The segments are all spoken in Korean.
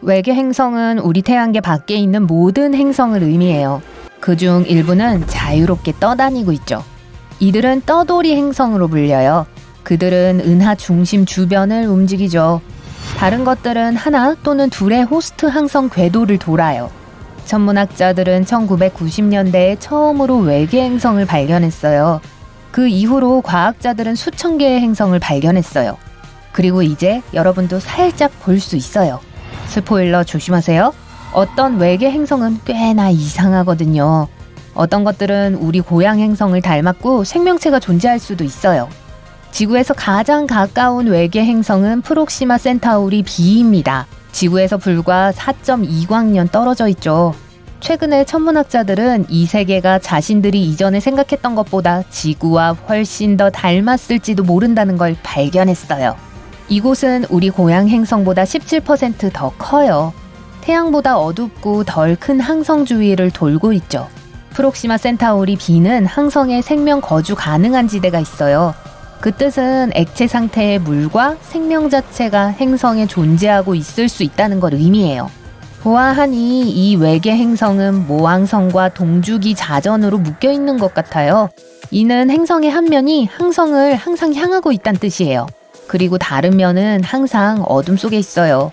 외계 행성은 우리 태양계 밖에 있는 모든 행성을 의미해요. 그중 일부는 자유롭게 떠다니고 있죠. 이들은 떠돌이 행성으로 불려요. 그들은 은하 중심 주변을 움직이죠. 다른 것들은 하나 또는 둘의 호스트 항성 궤도를 돌아요. 천문학자들은 1990년대에 처음으로 외계 행성을 발견했어요. 그 이후로 과학자들은 수천 개의 행성을 발견했어요. 그리고 이제 여러분도 살짝 볼 수 있어요. 스포일러 조심하세요. 어떤 외계 행성은 꽤나 이상하거든요. 어떤 것들은 우리 고향 행성을 닮았고 생명체가 존재할 수도 있어요. 지구에서 가장 가까운 외계 행성은 프록시마 센타우리 B입니다. 지구에서 불과 4.2광년 떨어져 있죠. 최근에 천문학자들은 이 세계가 자신들이 이전에 생각했던 것보다 지구와 훨씬 더 닮았을지도 모른다는 걸 발견했어요. 이곳은 우리 고향 행성보다 17% 더 커요. 태양보다 어둡고 덜 큰 항성 주위를 돌고 있죠. 프록시마 센타우리 B는 항성에 생명 거주 가능한 지대가 있어요. 그 뜻은 액체 상태의 물과 생명 자체가 행성에 존재하고 있을 수 있다는 걸 의미해요. 보아하니 이 외계 행성은 모항성과 동주기 자전으로 묶여 있는 것 같아요. 이는 행성의 한 면이 항성을 항상 향하고 있다는 뜻이에요. 그리고 다른 면은 항상 어둠 속에 있어요.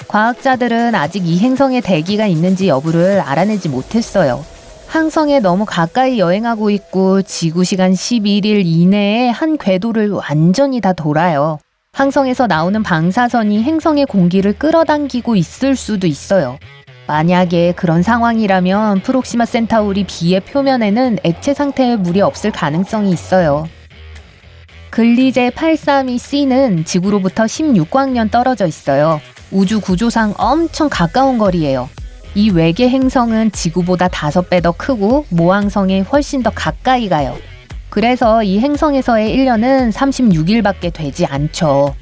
과학자들은 아직 이 행성에 대기가 있는지 여부를 알아내지 못했어요. 항성에 너무 가까이 여행하고 있고 지구 시간 11일 이내에 한 궤도를 완전히 다 돌아요. 항성에서 나오는 방사선이 행성의 공기를 끌어당기고 있을 수도 있어요. 만약에 그런 상황이라면 프록시마 센타우리 B의 표면에는 액체 상태의 물이 없을 가능성이 있어요. 글리제 832c는 지구로부터 16광년 떨어져 있어요. 우주 구조상 엄청 가까운 거리예요. 이 외계 행성은 지구보다 5배 더 크고 모항성에 훨씬 더 가까이 가요. 그래서 이 행성에서의 1년은 36일밖에 되지 않죠.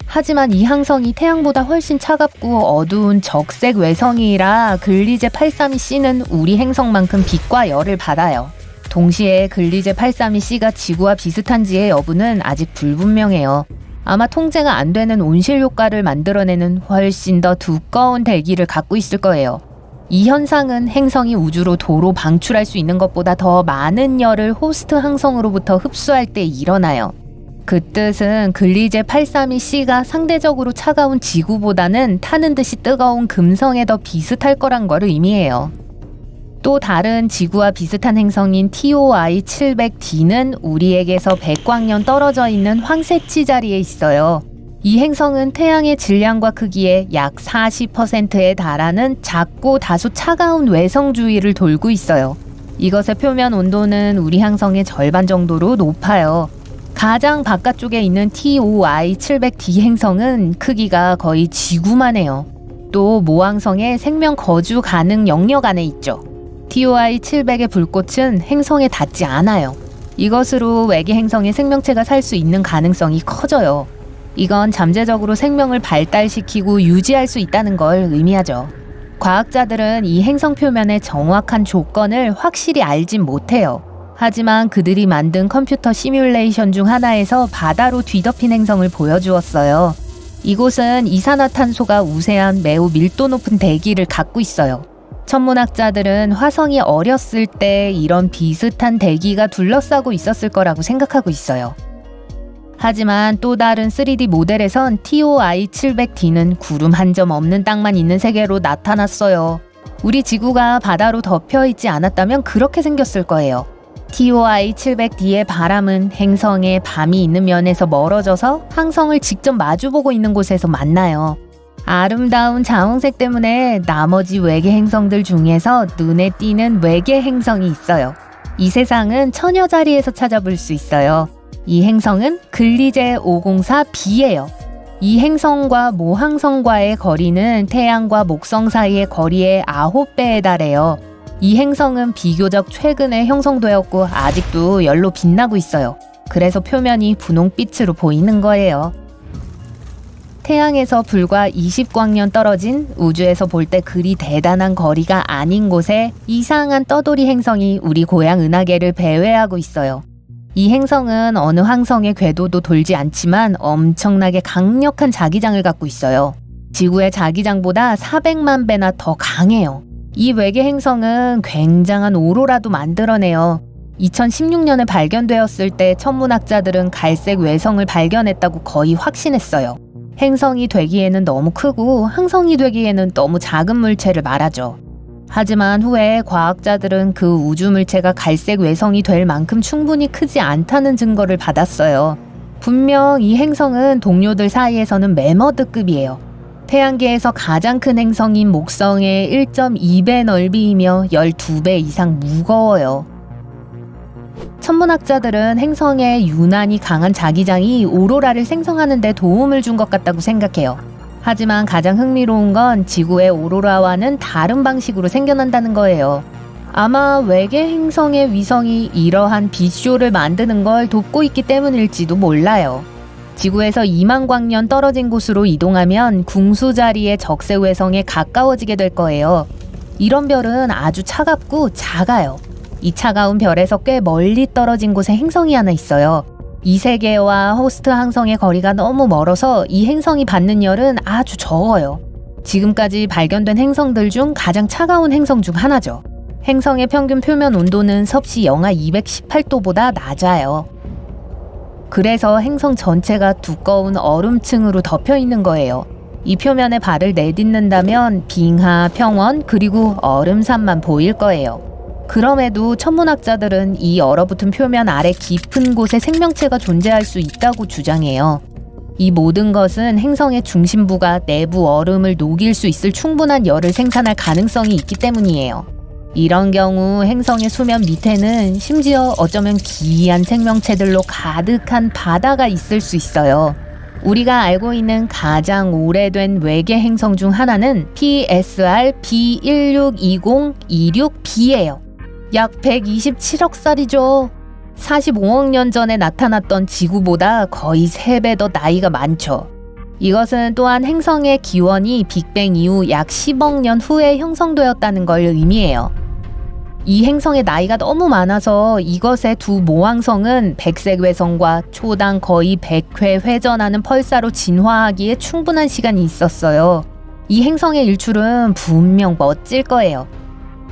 하지만 이 항성이 태양보다 훨씬 차갑고 어두운 적색 외성이라 글리제 832c는 우리 행성만큼 빛과 열을 받아요. 동시에 글리제 832c가 지구와 비슷한지의 여부는 아직 불분명해요. 아마 통제가 안 되는 온실 효과를 만들어내는 훨씬 더 두꺼운 대기를 갖고 있을 거예요. 이 현상은 행성이 우주로 도로 방출할 수 있는 것보다 더 많은 열을 호스트 항성으로부터 흡수할 때 일어나요. 그 뜻은 글리제 832c가 상대적으로 차가운 지구보다는 타는 듯이 뜨거운 금성에 더 비슷할 거란 걸 의미해요. 또 다른 지구와 비슷한 행성인 TOI 700D는 우리에게서 100광년 떨어져 있는 황새치 자리에 있어요. 이 행성은 태양의 질량과 크기의 약 40%에 달하는 작고 다소 차가운 외성 주위를 돌고 있어요. 이것의 표면 온도는 우리 행성의 절반 정도로 높아요. 가장 바깥쪽에 있는 TOI 700D 행성은 크기가 거의 지구만 해요. 또 모항성에 생명 거주 가능 영역 안에 있죠. TOI 700의 불꽃은 행성에 닿지 않아요. 이것으로 외계 행성에 생명체가 살 수 있는 가능성이 커져요. 이건 잠재적으로 생명을 발달시키고 유지할 수 있다는 걸 의미하죠. 과학자들은 이 행성 표면의 정확한 조건을 확실히 알진 못해요. 하지만 그들이 만든 컴퓨터 시뮬레이션 중 하나에서 바다로 뒤덮인 행성을 보여주었어요. 이곳은 이산화탄소가 우세한 매우 밀도 높은 대기를 갖고 있어요. 천문학자들은 화성이 어렸을 때 이런 비슷한 대기가 둘러싸고 있었을 거라고 생각하고 있어요. 하지만 또 다른 3D 모델에선 TOI 700D는 구름 한 점 없는 땅만 있는 세계로 나타났어요. 우리 지구가 바다로 덮여 있지 않았다면 그렇게 생겼을 거예요. TOI 700D의 바람은 행성의 밤이 있는 면에서 멀어져서 항성을 직접 마주보고 있는 곳에서 만나요. 아름다운 자홍색 때문에 나머지 외계 행성들 중에서 눈에 띄는 외계 행성이 있어요. 이 세상은 천여 자리에서 찾아볼 수 있어요. 이 행성은 글리제 504B예요. 이 행성과 모항성과의 거리는 태양과 목성 사이의 거리의 9배에 달해요. 이 행성은 비교적 최근에 형성되었고 아직도 열로 빛나고 있어요. 그래서 표면이 분홍빛으로 보이는 거예요. 태양에서 불과 20광년 떨어진 우주에서 볼 때 그리 대단한 거리가 아닌 곳에 이상한 떠돌이 행성이 우리 고향 은하계를 배회하고 있어요. 이 행성은 어느 항성의 궤도도 돌지 않지만 엄청나게 강력한 자기장을 갖고 있어요. 지구의 자기장보다 400만 배나 더 강해요. 이 외계 행성은 굉장한 오로라도 만들어내요. 2016년에 발견되었을 때 천문학자들은 갈색 외성을 발견했다고 거의 확신했어요. 행성이 되기에는 너무 크고 항성이 되기에는 너무 작은 물체를 말하죠. 하지만 후에 과학자들은 그 우주 물체가 갈색 외성이 될 만큼 충분히 크지 않다는 증거를 받았어요. 분명 이 행성은 동료들 사이에서는 매머드급이에요. 태양계에서 가장 큰 행성인 목성의 1.2배 넓이이며 12배 이상 무거워요. 천문학자들은 행성의 유난히 강한 자기장이 오로라를 생성하는 데 도움을 준 것 같다고 생각해요. 하지만 가장 흥미로운 건 지구의 오로라와는 다른 방식으로 생겨난다는 거예요. 아마 외계 행성의 위성이 이러한 빛쇼를 만드는 걸 돕고 있기 때문일지도 몰라요. 지구에서 2만 광년 떨어진 곳으로 이동하면 궁수 자리의 적색 외성에 가까워지게 될 거예요. 이런 별은 아주 차갑고 작아요. 이 차가운 별에서 꽤 멀리 떨어진 곳에 행성이 하나 있어요. 이 세계와 호스트 항성의 거리가 너무 멀어서 이 행성이 받는 열은 아주 적어요. 지금까지 발견된 행성들 중 가장 차가운 행성 중 하나죠. 행성의 평균 표면 온도는 섭씨 영하 218도보다 낮아요. 그래서 행성 전체가 두꺼운 얼음층으로 덮여 있는 거예요. 이 표면에 발을 내딛는다면 빙하, 평원, 그리고 얼음산만 보일 거예요. 그럼에도 천문학자들은 이 얼어붙은 표면 아래 깊은 곳에 생명체가 존재할 수 있다고 주장해요. 이 모든 것은 행성의 중심부가 내부 얼음을 녹일 수 있을 충분한 열을 생산할 가능성이 있기 때문이에요. 이런 경우 행성의 수면 밑에는 심지어 어쩌면 기이한 생명체들로 가득한 바다가 있을 수 있어요. 우리가 알고 있는 가장 오래된 외계 행성 중 하나는 PSR B162026b예요. 약 127억 살이죠. 45억 년 전에 나타났던 지구보다 거의 3배 더 나이가 많죠. 이것은 또한 행성의 기원이 빅뱅 이후 약 10억 년 후에 형성되었다는 걸 의미해요. 이 행성의 나이가 너무 많아서 이것의 두 모항성은 백색 외성과 초당 거의 100회 회전하는 펄사로 진화하기에 충분한 시간이 있었어요. 이 행성의 일출은 분명 멋질 거예요.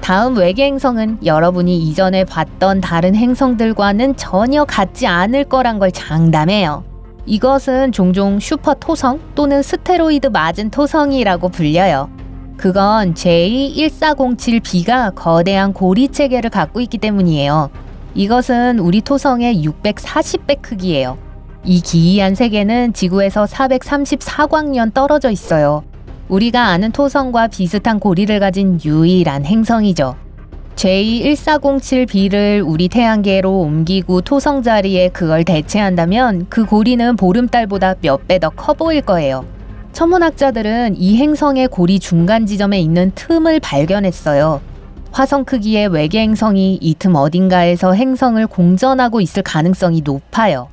다음 외계 행성은 여러분이 이전에 봤던 다른 행성들과는 전혀 같지 않을 거란 걸 장담해요. 이것은 종종 슈퍼 토성 또는 스테로이드 맞은 토성이라고 불려요. 그건 J1407b가 거대한 고리 체계를 갖고 있기 때문이에요. 이것은 우리 토성의 640배 크기예요. 이 기이한 세계는 지구에서 434광년 떨어져 있어요. 우리가 아는 토성과 비슷한 고리를 가진 유일한 행성이죠. J1407b를 우리 태양계로 옮기고 토성 자리에 그걸 대체한다면 그 고리는 보름달보다 몇 배 더 커 보일 거예요. 천문학자들은 이 행성의 고리 중간 지점에 있는 틈을 발견했어요. 화성 크기의 외계 행성이 이 틈 어딘가에서 행성을 공전하고 있을 가능성이 높아요.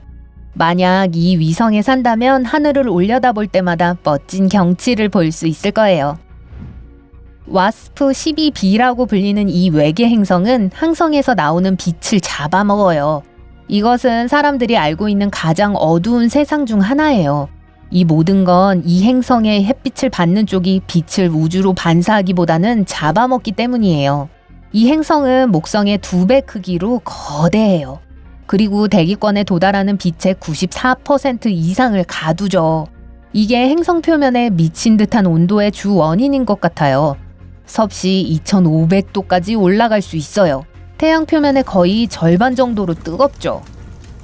만약 이 위성에 산다면 하늘을 올려다볼 때마다 멋진 경치를 볼 수 있을 거예요. WASP-12b라고 불리는 이 외계 행성은 항성에서 나오는 빛을 잡아먹어요. 이것은 사람들이 알고 있는 가장 어두운 세상 중 하나예요. 이 모든 건 이 행성의 햇빛을 받는 쪽이 빛을 우주로 반사하기보다는 잡아먹기 때문이에요. 이 행성은 목성의 2배 크기로 거대해요. 그리고 대기권에 도달하는 빛의 94% 이상을 가두죠. 이게 행성 표면에 미친 듯한 온도의 주 원인인 것 같아요. 섭씨 2500도까지 올라갈 수 있어요. 태양 표면의 거의 절반 정도로 뜨겁죠.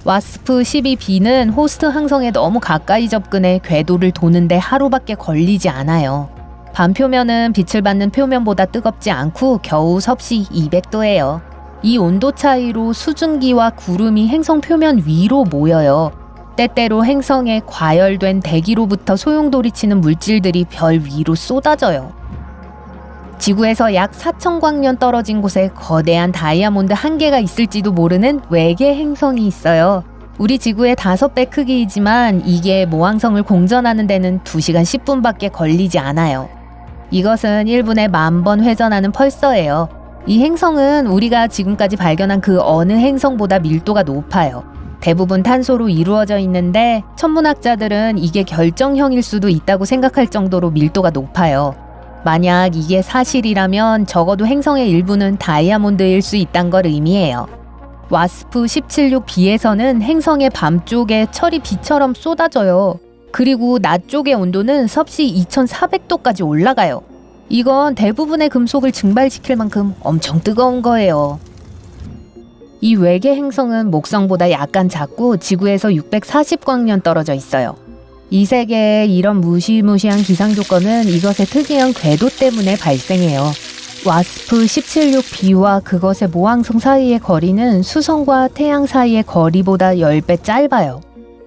WASP-12b는 호스트 항성에 너무 가까이 접근해 궤도를 도는데 하루밖에 걸리지 않아요. 밤 표면은 빛을 받는 표면보다 뜨겁지 않고 겨우 섭씨 200도예요. 이 온도 차이로 수증기와 구름이 행성 표면 위로 모여요. 때때로 행성에 과열된 대기로부터 소용돌이치는 물질들이 별 위로 쏟아져요. 지구에서 약 4,000광년 떨어진 곳에 거대한 다이아몬드 한 개가 있을지도 모르는 외계 행성이 있어요. 우리 지구의 5배 크기이지만 이게 모항성을 공전하는 데는 2시간 10분밖에 걸리지 않아요. 이것은 1분에 10,000번 회전하는 펄서예요. 이 행성은 우리가 지금까지 발견한 그 어느 행성보다 밀도가 높아요. 대부분 탄소로 이루어져 있는데 천문학자들은 이게 결정형일 수도 있다고 생각할 정도로 밀도가 높아요. 만약 이게 사실이라면 적어도 행성의 일부는 다이아몬드일 수 있다는 걸 의미해요. 와스프 176b에서는 행성의 밤쪽에 철이 비처럼 쏟아져요. 그리고 낮 쪽의 온도는 섭씨 2400도까지 올라가요. 이건 대부분의 금속을 증발시킬 만큼 엄청 뜨거운 거예요. 이 외계 행성은 목성보다 약간 작고 지구에서 640광년 떨어져 있어요. 이 세계의 이런 무시무시한 기상 조건은 이것의 특이한 궤도 때문에 발생해요. 와스프 176b와 그것의 모항성 사이의 거리는 수성과 태양 사이의 거리보다 10배 짧아요.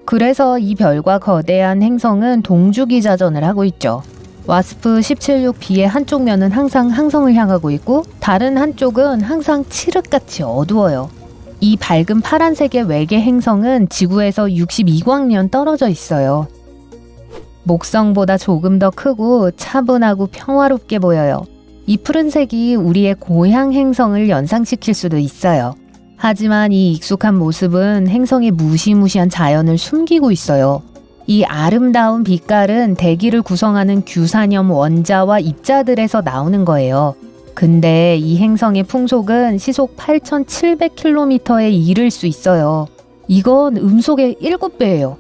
그래서 이 별과 거대한 행성은 동주기자전을 하고 있죠. 와스프 176b의 한쪽 면은 항상 항성을 향하고 있고 다른 한쪽은 항상 칠흑같이 어두워요. 이 밝은 파란색의 외계 행성은 지구에서 62광년 떨어져 있어요. 목성보다 조금 더 크고 차분하고 평화롭게 보여요. 이 푸른색이 우리의 고향 행성을 연상시킬 수도 있어요. 하지만 이 익숙한 모습은 행성의 무시무시한 자연을 숨기고 있어요. 이 아름다운 빛깔은 대기를 구성하는 규산염 원자와 입자들에서 나오는 거예요. 근데 이 행성의 풍속은 시속 8,700km에 이를 수 있어요. 이건 음속의 7배예요.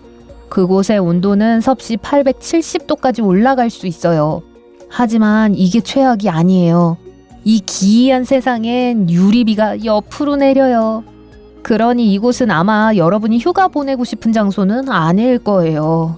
그곳의 온도는 섭씨 870도까지 올라갈 수 있어요. 하지만 이게 최악이 아니에요. 이 기이한 세상엔 유리비가 옆으로 내려요. 그러니 이곳은 아마 여러분이 휴가 보내고 싶은 장소는 아닐 거예요.